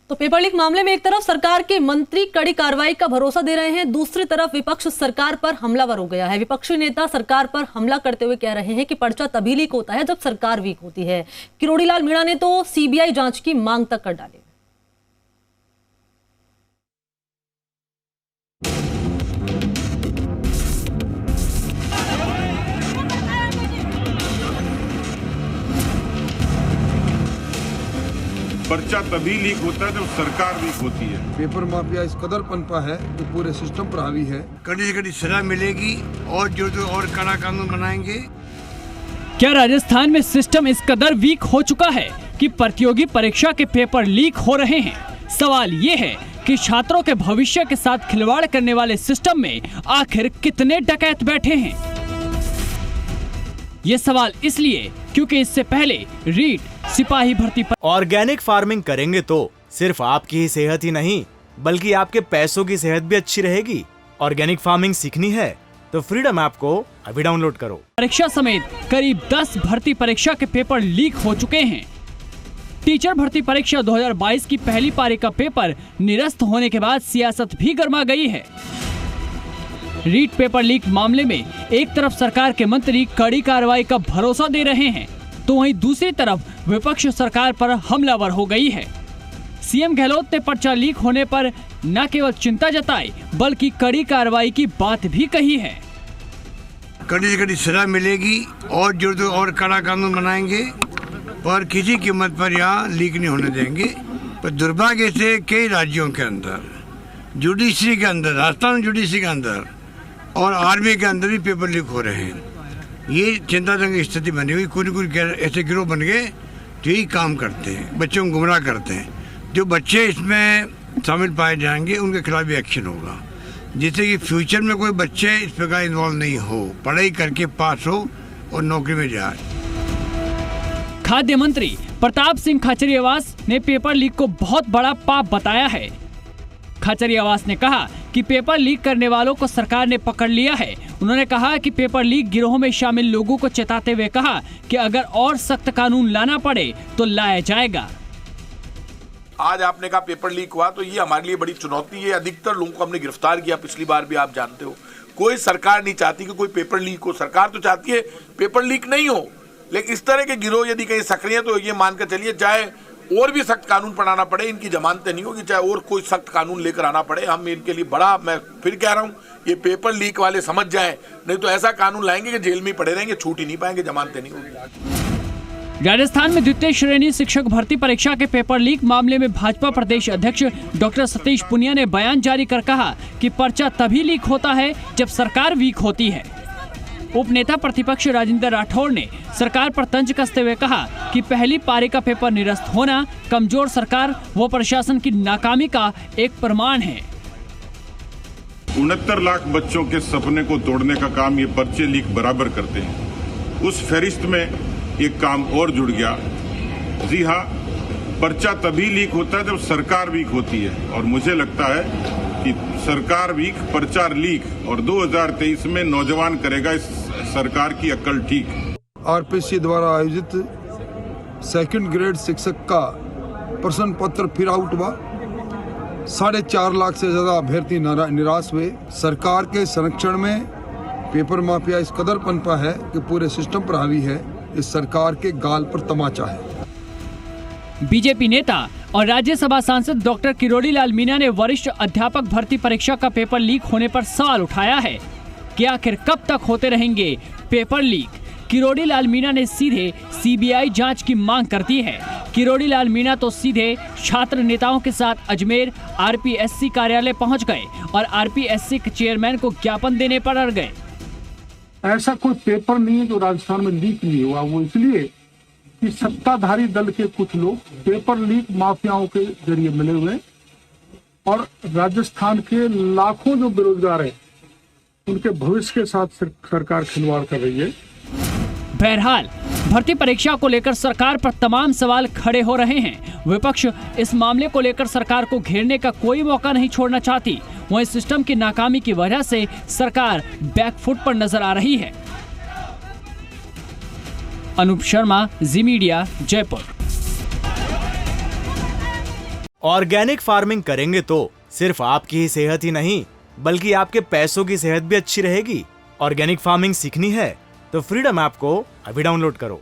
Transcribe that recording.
तो paper leak मामले में एक तरफ सरकार के मंत्री कड़ी कार्रवाई का भरोसा दे रहे हैं, दूसरी तरफ विपक्ष सरकार पर हमलावर हो गया है। विपक्षी नेता सरकार पर हमला करते हुए कह रहे हैं कि पर्चा तभी लीक होता है जब सरकार वीक होती है। किरोड़ी लाल मीणा ने तो सीबीआई जांच की मांग तक कर डाली। पर्चा तभी लीक होता है जब सरकार वीक होती है। पेपर माफिया इस कदर पनपा है कि पूरे सिस्टम पर हावी है। कड़ी से कड़ी सजा मिलेगी और जो और कड़ा कानून बनाएंगे। क्या राजस्थान में सिस्टम इस कदर वीक हो चुका है कि प्रतियोगी परीक्षा के पेपर लीक हो रहे हैं? सवाल ये है कि छात्रों के भविष्य के साथ खिलवाड़ करने वाले सिस्टम में आखिर कितने डकैत बैठे हैं? ये सवाल इसलिए क्योंकि इससे पहले रीट सिपाही भर्ती पर ऑर्गेनिक फार्मिंग करेंगे तो सिर्फ आपकी ही सेहत ही नहीं बल्कि आपके पैसों की सेहत भी अच्छी रहेगी। ऑर्गेनिक फार्मिंग सीखनी है तो फ्रीडम ऐप को अभी डाउनलोड करो। परीक्षा समेत करीब 10 भर्ती परीक्षा के पेपर लीक हो चुके हैं। टीचर भर्ती परीक्षा 2022 की पहली पारी का पेपर निरस्त होने के बाद सियासत भी गर्मा गई है। रीट पेपर लीक मामले में एक तरफ सरकार के मंत्री कड़ी कार्रवाई का भरोसा दे रहे हैं तो वहीं दूसरी तरफ विपक्ष सरकार पर हमलावर हो गई है। सीएम गहलोत ने पर्चा लीक होने पर न केवल चिंता जताई बल्कि कड़ी कार्रवाई की बात भी कही है। कड़ी से कड़ी सजा मिलेगी और जो और कड़ा कानून बनाएंगे और किसी कीमत पर यहाँ लीक नहीं होने देंगे। पर दुर्भाग्य से कई राज्यों के अंदर जुडिशरी के अंदर, राजस्थान जुडिशरी के अंदर और आर्मी के अंदर भी पेपर लीक हो रहे हैं। ये चिंताजनक स्थिति बनी हुई। कुछ ऐसे गिरोह बन गए जो यही काम करते हैं, बच्चों को गुमराह करते हैं। जो बच्चे इसमें शामिल पाए जाएंगे उनके खिलाफ भी एक्शन होगा, जिससे कि फ्यूचर में कोई बच्चे इस प्रकार इन्वॉल्व नहीं हो, पढ़ाई करके पास हो और नौकरी में जाए। खाद्य मंत्री प्रताप सिंह खाचरियावास ने पेपर लीक को बहुत बड़ा पाप बताया है। खाचरियावास ने कहा कि पेपर लीक करने वालों को सरकार ने पकड़ लिया है। उन्होंने कहा कि पेपर लीक गिरोह में शामिल लोगों को चेताते हुए कहा कि अगर और सख्त कानून लाना पड़े तो लाया जाएगा। आज आपने कहा पेपर लीक हुआ तो ये हमारे लिए बड़ी चुनौती है। अधिकतर लोगों को हमने गिरफ्तार किया, पिछली बार भी आप जानते हो। कोई सरकार नहीं चाहती कि कोई पेपर लीक हो। सरकार तो चाहती है पेपर लीक नहीं हो, लेकिन इस तरह के गिरोह यदि कहीं सक्रिय तो ये मानकर चलिए चाहे और भी सख्त कानून बनाना पड़े, इनकी जमानतें नहीं होगी, चाहे और कोई सख्त कानून लेकर आना पड़े। हम इनके लिए बड़ा, मैं फिर कह रहा हूँ, ये पेपर लीक वाले समझ जाएं, नहीं तो ऐसा कानून लाएंगे कि जेल में ही पड़े रहेंगे, छूट ही नहीं पाएंगे, जमानतें नहीं होगी। राजस्थान में द्वितीय श्रेणी शिक्षक भर्ती परीक्षा के पेपर लीक मामले में भाजपा प्रदेश अध्यक्ष डॉक्टर सतीश पुनिया ने बयान जारी कर कहा कि पर्चा तभी लीक होता है जब सरकार वीक होती है। उपनेता प्रतिपक्ष राजेंद्र राठौड़ ने सरकार पर तंज कसते हुए कहा कि पहली पारी का पेपर निरस्त होना कमजोर सरकार व प्रशासन की नाकामी का एक प्रमाण है। 69 लाख बच्चों के सपने को तोड़ने का काम ये पर्चे लीक बराबर करते हैं। उस फहरिस्त में एक काम और जुड़ गया। जी हाँ, पर्चा तभी लीक होता है जब सरकार वीक होती है और मुझे लगता है कि सरकार वीक, पर्चा लीक और 2023 में नौजवान करेगा इस सरकार की अक्ल ठीक। आरपीसी द्वारा आयोजित सेकंड ग्रेड शिक्षक का प्रश्न पत्र फिर आउट हुआ। 4.5 लाख से ज्यादा अभ्यर्थी निराश हुए। सरकार के संरक्षण में पेपर माफिया इस कदर पनपा है कि पूरे सिस्टम पर हावी है। इस सरकार के गाल पर तमाचा है। बीजेपी नेता और राज्यसभा सांसद डॉक्टर किरोड़ी लाल मीणा ने वरिष्ठ अध्यापक भर्ती परीक्षा का पेपर लीक होने पर सवाल उठाया है कि आखिर कब तक होते रहेंगे पेपर लीक। किरोड़ी लाल मीणा ने सीधे सीबीआई जांच की मांग कर दी है। किरोड़ी लाल मीणा तो सीधे छात्र नेताओं के साथ अजमेर आरपीएससी कार्यालय पहुंच गए और आरपीएससी के चेयरमैन को ज्ञापन देने पर अड़ गए। ऐसा कोई पेपर नहीं है जो राजस्थान में लीक नहीं हुआ। वो इसलिए कि सत्ताधारी दल के कुछ लोग पेपर लीक माफियाओं के जरिए मिले हुए और राजस्थान के लाखों जो बेरोजगार हैं उनके भविष्य के साथ सरकार खिलवाड़ कर रही है। बहरहाल भर्ती परीक्षा को लेकर सरकार पर तमाम सवाल खड़े हो रहे हैं। विपक्ष इस मामले को लेकर सरकार को घेरने का कोई मौका नहीं छोड़ना चाहती। वहीं सिस्टम की नाकामी की वजह से सरकार बैकफुट पर नजर आ रही है। अनूप शर्मा, जी मीडिया, जयपुर। ऑर्गेनिक फार्मिंग करेंगे तो सिर्फ आपकी ही सेहत ही नहीं बल्कि आपके पैसों की सेहत भी अच्छी रहेगी। ऑर्गेनिक फार्मिंग सीखनी है तो फ्रीडम ऐप को अभी डाउनलोड करो।